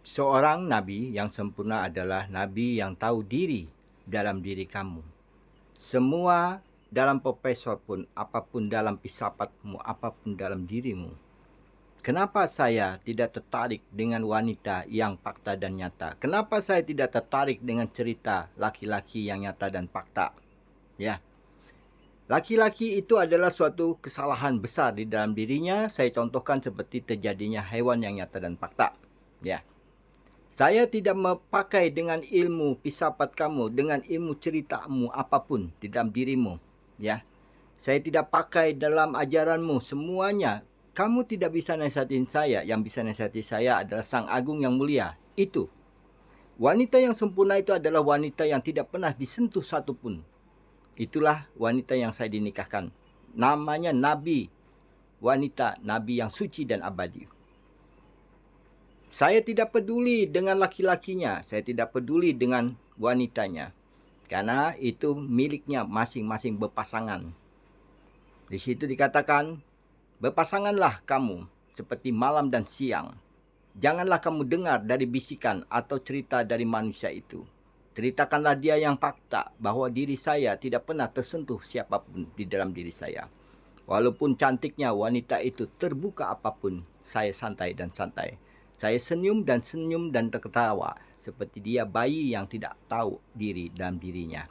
Seorang nabi yang sempurna adalah nabi yang tahu diri dalam diri kamu. Semua dalam profesor pun, apapun dalam filsafatmu, apapun dalam dirimu. Kenapa saya tidak tertarik dengan wanita yang fakta dan nyata? Kenapa saya tidak tertarik dengan cerita laki-laki yang nyata dan fakta? Ya, laki-laki itu adalah suatu kesalahan besar di dalam dirinya. Saya contohkan seperti terjadinya hewan yang nyata dan fakta. Ya. Saya tidak memakai dengan ilmu filsafat kamu, dengan ilmu ceritamu apapun di dalam dirimu. Ya, saya tidak pakai dalam ajaranmu semuanya. Kamu tidak bisa nasihatin saya. Yang bisa nasihati saya adalah Sang Agung yang mulia. Itu. Wanita yang sempurna itu adalah wanita yang tidak pernah disentuh satupun. Itulah wanita yang saya dinikahkan. Namanya Nabi. Wanita Nabi yang suci dan abadi. Saya tidak peduli dengan laki-lakinya, saya tidak peduli dengan wanitanya. Karena itu miliknya masing-masing berpasangan. Di situ dikatakan, berpasanganlah kamu seperti malam dan siang. Janganlah kamu dengar dari bisikan atau cerita dari manusia itu. Ceritakanlah dia yang fakta bahwa diri saya tidak pernah tersentuh siapapun di dalam diri saya. Walaupun cantiknya wanita itu terbuka apapun, saya santai dan santai. Saya senyum dan terketawa seperti dia bayi yang tidak tahu diri dalam dirinya.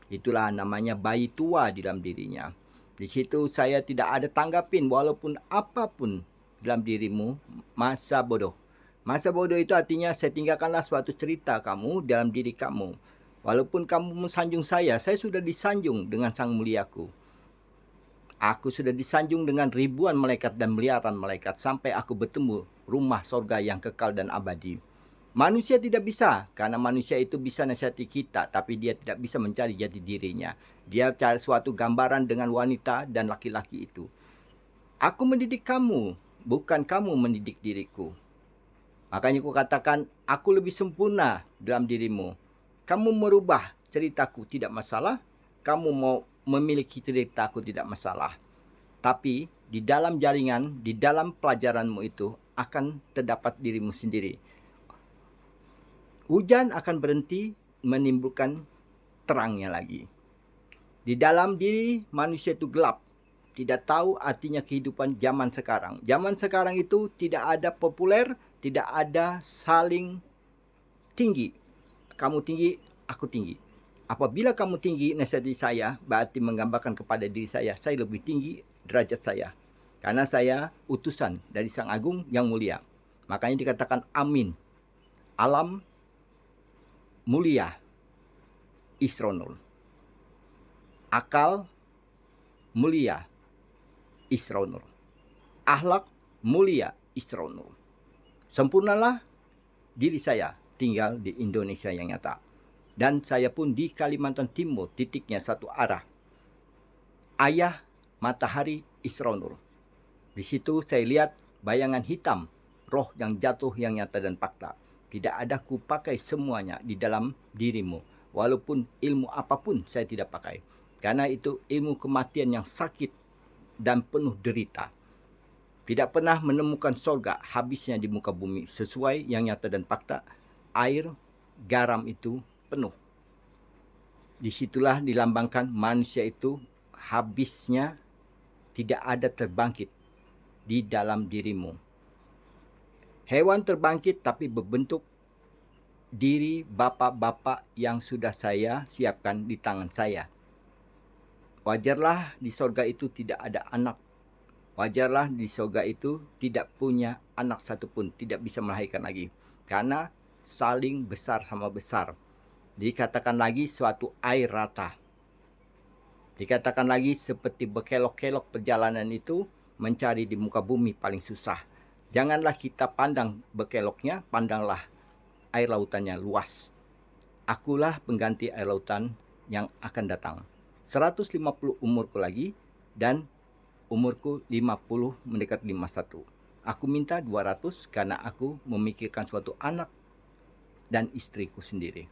Itulah namanya bayi tua di dalam dirinya. Di situ saya tidak ada tanggapin walaupun apapun dalam dirimu masa bodoh. Masa bodoh itu artinya saya tinggalkanlah suatu cerita kamu dalam diri kamu. Walaupun kamu mensanjung saya sudah disanjung dengan Sang Muliaku. Aku sudah disanjung dengan ribuan malaikat dan miliaran malaikat sampai aku bertemu rumah sorga yang kekal dan abadi. Manusia tidak bisa, karena manusia itu bisa nasihati kita, tapi dia tidak bisa mencari jati dirinya. Dia cari suatu gambaran dengan wanita dan laki-laki itu. Aku mendidik kamu, bukan kamu mendidik diriku. Makanya aku katakan, aku lebih sempurna dalam dirimu. Kamu merubah ceritaku tidak masalah, kamu mau memiliki ceritaku tidak masalah. Tapi di dalam jaringan, di dalam pelajaranmu itu akan terdapat dirimu sendiri. Hujan akan berhenti menimbulkan terangnya lagi. Di dalam diri manusia itu gelap. Tidak tahu artinya kehidupan zaman sekarang. Zaman sekarang itu tidak ada populer, tidak ada saling tinggi. Kamu tinggi, aku tinggi. Apabila kamu tinggi, nasihati saya berarti menggambarkan kepada diri saya lebih tinggi derajat saya. Karena saya utusan dari Sang Agung yang mulia. Makanya dikatakan amin. Alam mulia Isronul. Akal mulia Isronul. Akhlak mulia Isronul. Sempurnalah diri saya tinggal di Indonesia yang nyata. Dan saya pun di Kalimantan Timur, titiknya satu arah. Ayah matahari Isronul. Di situ saya lihat bayangan hitam, roh yang jatuh yang nyata dan fakta. Tidak ada ku pakai semuanya di dalam dirimu. Walaupun ilmu apapun saya tidak pakai. Karena itu ilmu kematian yang sakit dan penuh derita. Tidak pernah menemukan sorga habisnya di muka bumi. Sesuai yang nyata dan fakta, air, garam itu penuh. Disitulah dilambangkan manusia itu habisnya tidak ada terbangkit di dalam dirimu. Hewan terbangkit tapi berbentuk diri bapak-bapak yang sudah saya siapkan di tangan saya. Wajarlah di sorga itu tidak ada anak. Wajarlah di sorga itu tidak punya anak satupun, tidak bisa melahirkan lagi. Karena saling besar sama besar. Dikatakan lagi suatu air rata. Dikatakan lagi seperti berkelok-kelok perjalanan itu mencari di muka bumi paling susah. Janganlah kita pandang berkeloknya, pandanglah air lautannya luas. Akulah pengganti air lautan yang akan datang. 150 umurku lagi dan umurku 50 mendekat 51. Aku minta 200 karena aku memikirkan suatu anak dan istriku sendiri.